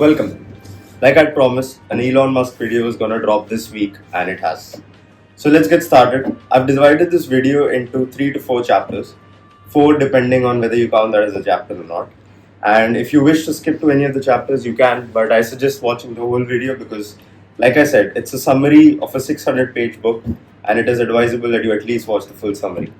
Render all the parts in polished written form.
Welcome. Like I promised, an Elon Musk video is gonna drop this week, and it has. So let's get started. I've divided this video into 3 to 4 chapters, 4 depending on whether you count that as a chapter or not. And if you wish to skip to any of the chapters, you can, but I suggest watching the whole video because, like I said, it's a summary of a 600-page book, and it is advisable that you at least watch the full summary.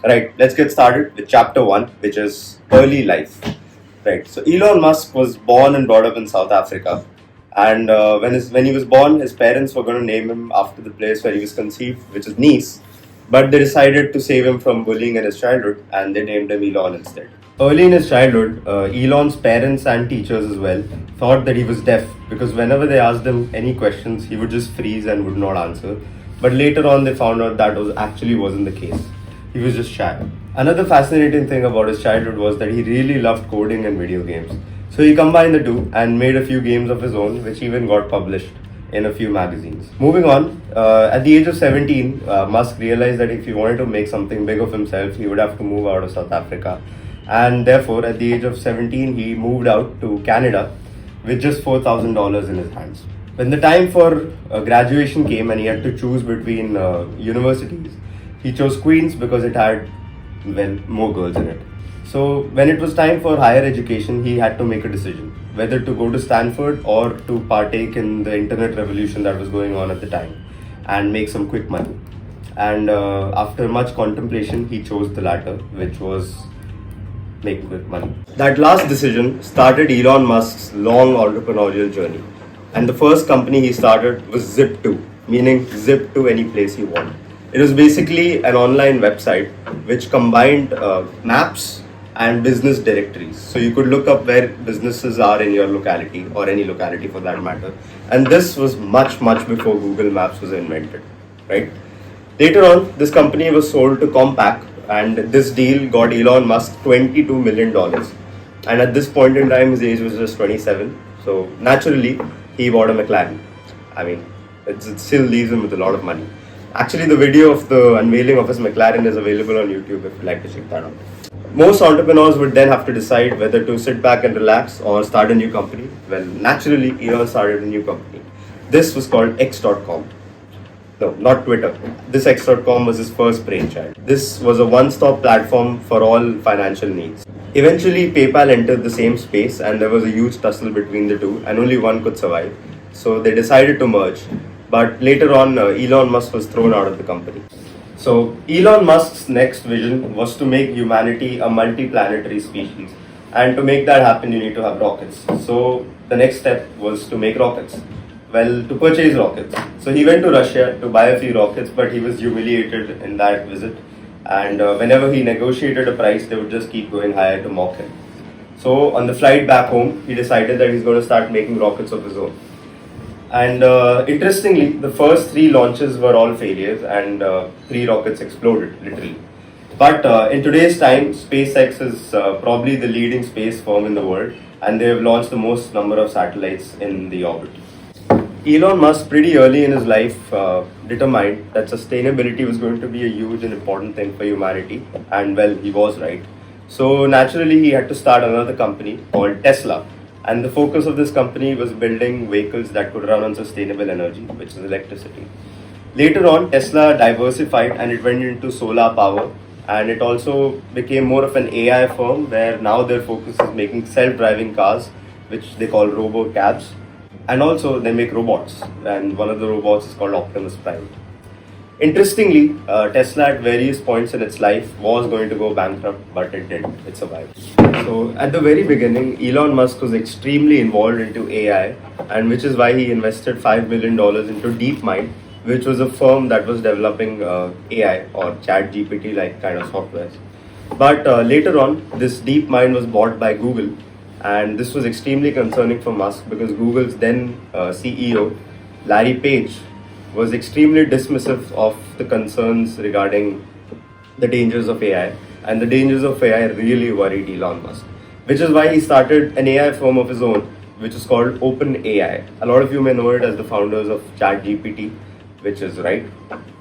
Right, let's get started with chapter 1, which is early life. Right. So Elon Musk was born and brought up in South Africa, and when he was born, his parents were going to name him after the place where he was conceived, which is Nice. But they decided to save him from bullying in his childhood, and they named him Elon instead. Early in his childhood, Elon's parents and teachers as well thought that he was deaf because whenever they asked him any questions, he would just freeze and would not answer. But later on, they found out that wasn't the case. He was just shy. Another fascinating thing about his childhood was that he really loved coding and video games. So he combined the two and made a few games of his own, which even got published in a few magazines. Moving on, at the age of 17, Musk realized that if he wanted to make something big of himself, he would have to move out of South Africa. And therefore, at the age of 17, he moved out to Canada with just $4,000 in his hands. When the time for graduation came and he had to choose between universities, he chose Queen's because it had, more girls in it. So when it was time for higher education, he had to make a decision whether to go to Stanford or to partake in the internet revolution that was going on at the time and make some quick money. And after much contemplation, he chose the latter, which was making quick money. That last decision started Elon Musk's long entrepreneurial journey. And the first company he started was Zip2, meaning zip to any place you want. It was basically an online website which combined maps and business directories. So you could look up where businesses are in your locality or any locality for that matter. And this was much before Google Maps was invented, right? Later on, this company was sold to Compaq, and this deal got Elon Musk $22 million. And at this point in time, his age was just 27. So naturally, he bought a McLaren. I mean, it still leaves him with a lot of money. Actually, the video of the unveiling of his McLaren is available on YouTube if you'd like to check that out. Most entrepreneurs would then have to decide whether to sit back and relax or start a new company. Well, naturally, Elon started a new company. This was called X.com. No, not Twitter. This X.com was his first brainchild. This was a one-stop platform for all financial needs. Eventually, PayPal entered the same space and there was a huge tussle between the two and only one could survive. So they decided to merge. But later on, Elon Musk was thrown out of the company. So Elon Musk's next vision was to make humanity a multi-planetary species. And to make that happen, you need to have rockets. So the next step was to make rockets. Well, to purchase rockets. So he went to Russia to buy a few rockets, but he was humiliated in that visit. And whenever he negotiated a price, they would just keep going higher to mock him. So on the flight back home, he decided that he's going to start making rockets of his own. And interestingly, the first 3 launches were all failures and 3 rockets exploded, literally. But in today's time, SpaceX is probably the leading space firm in the world, and they have launched the most number of satellites in the orbit. Elon Musk, pretty early in his life, determined that sustainability was going to be a huge and important thing for humanity, and well, he was right. So naturally, he had to start another company called Tesla. And the focus of this company was building vehicles that could run on sustainable energy, which is electricity. Later on, Tesla diversified and it went into solar power. And it also became more of an AI firm where now their focus is making self-driving cars, which they call robo-cabs. And also they make robots. And one of the robots is called Optimus Prime. Interestingly, Tesla at various points in its life was going to go bankrupt, but it didn't. It survived. So at the very beginning, Elon Musk was extremely involved into AI, and which is why he invested $5 million into DeepMind, which was a firm that was developing AI or chat GPT like kind of software. But later on, this DeepMind was bought by Google, and this was extremely concerning for Musk because Google's then CEO, Larry Page, was extremely dismissive of the concerns regarding the dangers of AI. And the dangers of AI really worried Elon Musk, which is why he started an AI firm of his own, which is called OpenAI. A lot of you may know it as the founders of ChatGPT, which is right.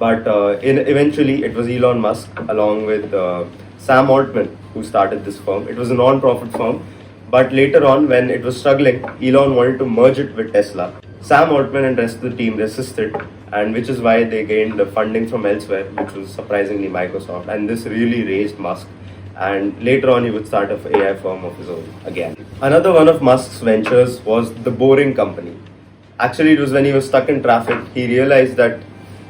But eventually, it was Elon Musk along with Sam Altman who started this firm. It was a non-profit firm, But later on, when it was struggling, Elon wanted to merge it with Tesla. Sam Altman and rest of the team resisted, and which is why they gained the funding from elsewhere, which was surprisingly Microsoft. And this really raised Musk. And later on, he would start an AI firm of his own again. Another one of Musk's ventures was the Boring Company. Actually, it was when he was stuck in traffic, he realized that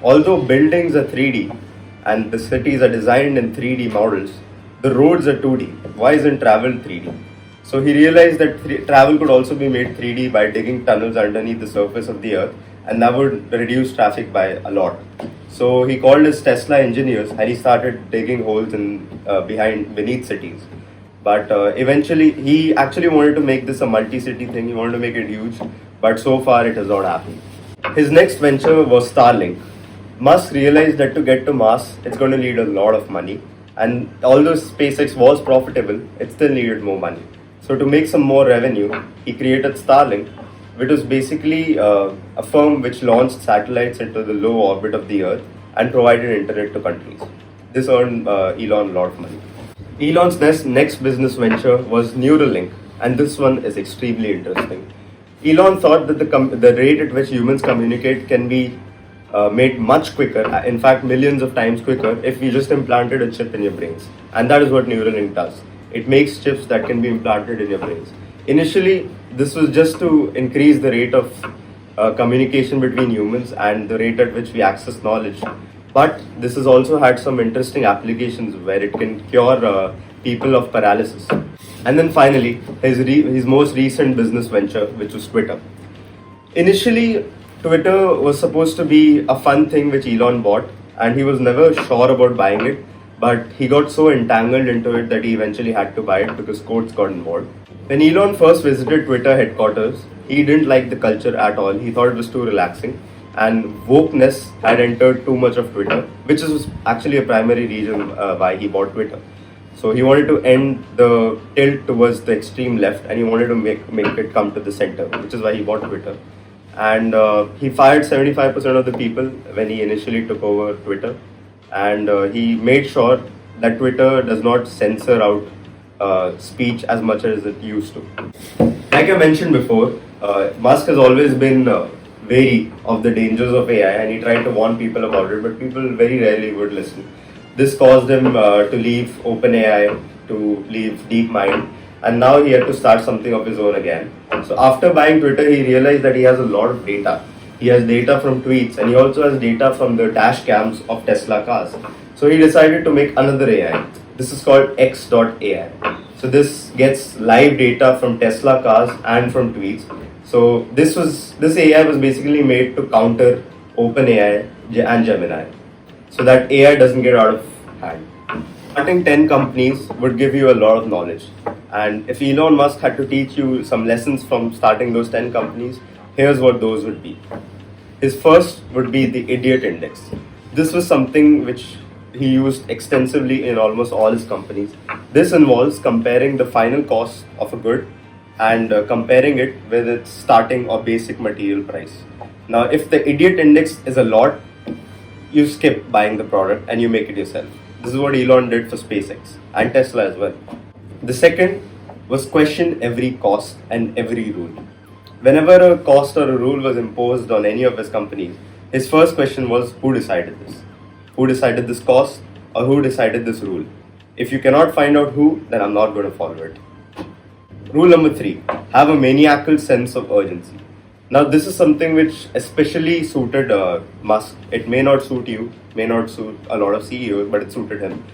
although buildings are 3D and the cities are designed in 3D models, the roads are 2D. Why isn't travel 3D? So he realized that travel could also be made 3D by digging tunnels underneath the surface of the earth, and that would reduce traffic by a lot. So he called his Tesla engineers and he started digging holes in beneath cities. But eventually, he actually wanted to make this a multi-city thing. He wanted to make it huge, but so far it has not happened. His next venture was Starlink. Musk realized that to get to Mars, it's going to need a lot of money. And although SpaceX was profitable, it still needed more money. So to make some more revenue, he created Starlink, which was basically a firm which launched satellites into the low orbit of the Earth and provided internet to countries. This earned Elon a lot of money. Elon's next business venture was Neuralink, and this one is extremely interesting. Elon thought that the rate at which humans communicate can be made much quicker, in fact millions of times quicker, if we just implanted a chip in your brains. And that is what Neuralink does. It makes chips that can be implanted in your brains. Initially, this was just to increase the rate of communication between humans and the rate at which we access knowledge. But this has also had some interesting applications where it can cure people of paralysis. And then finally, his most recent business venture, which was Twitter. Initially, Twitter was supposed to be a fun thing which Elon bought, and he was never sure about buying it. But he got so entangled into it that he eventually had to buy it because courts got involved. When Elon first visited Twitter headquarters, he didn't like the culture at all. He thought it was too relaxing, and wokeness had entered too much of Twitter, which is actually a primary reason why he bought Twitter. So he wanted to end the tilt towards the extreme left, and he wanted to make it come to the center, which is why he bought Twitter. And he fired 75% of the people when he initially took over Twitter. And he made sure that Twitter does not censor out speech as much as it used to. Like I mentioned before, Musk has always been wary of the dangers of AI, and he tried to warn people about it, but people very rarely would listen. This caused him to leave OpenAI, to leave DeepMind, and now he had to start something of his own again. So after buying Twitter, he realized that he has a lot of data. He has data from tweets, and he also has data from the dash cams of Tesla cars. So he decided to make another AI. This is called X.AI. So this gets live data from Tesla cars and from tweets. So this AI was basically made to counter OpenAI and Gemini, so that AI doesn't get out of hand. Starting 10 companies would give you a lot of knowledge. And if Elon Musk had to teach you some lessons from starting those 10 companies, here's what those would be. His first would be the idiot index. This was something which he used extensively in almost all his companies. This involves comparing the final cost of a good and comparing it with its starting or basic material price. Now, if the idiot index is a lot, you skip buying the product and you make it yourself. This is what Elon did for SpaceX and Tesla as well. The second was question every cost and every rule. Whenever a cost or a rule was imposed on any of his companies, his first question was, who decided this? Who decided this cost, or who decided this rule? If you cannot find out who, then I'm not going to follow it. Rule number 3, have a maniacal sense of urgency. Now this is something which especially suited Musk. It may not suit you, may not suit a lot of CEOs, but it suited him.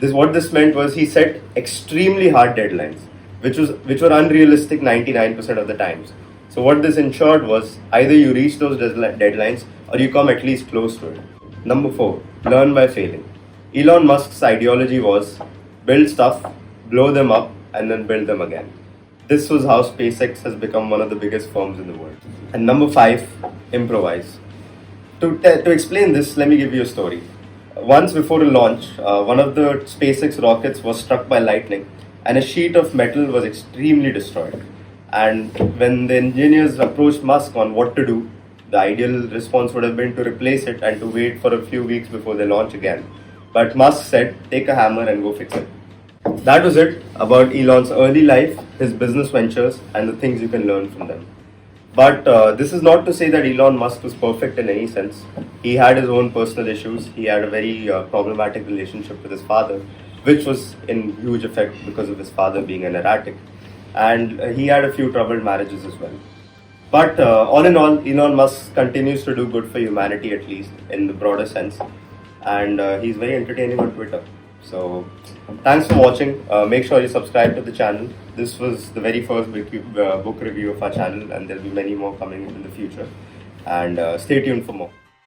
What this meant was he set extremely hard deadlines, which were unrealistic 99% of the times. So what this ensured was either you reach those deadlines or you come at least close to it. Number 4, learn by failing. Elon Musk's ideology was build stuff, blow them up, and then build them again. This was how SpaceX has become one of the biggest firms in the world. And number 5, improvise. To explain this, let me give you a story. Once before a launch, one of the SpaceX rockets was struck by lightning, and a sheet of metal was extremely destroyed. And when the engineers approached Musk on what to do, the ideal response would have been to replace it and to wait for a few weeks before they launch again. But Musk said, take a hammer and go fix it. That was it about Elon's early life, his business ventures, and the things you can learn from them. But this is not to say that Elon Musk was perfect in any sense. He had his own personal issues. He had a very problematic relationship with his father, which was in huge effect because of his father being an erratic. And he had a few troubled marriages as well. But all in all, Elon Musk continues to do good for humanity, at least in the broader sense. And he's very entertaining on Twitter. So thanks for watching. Make sure you subscribe to the channel. This was the very first book review of our channel, and there'll be many more coming in the future. And stay tuned for more.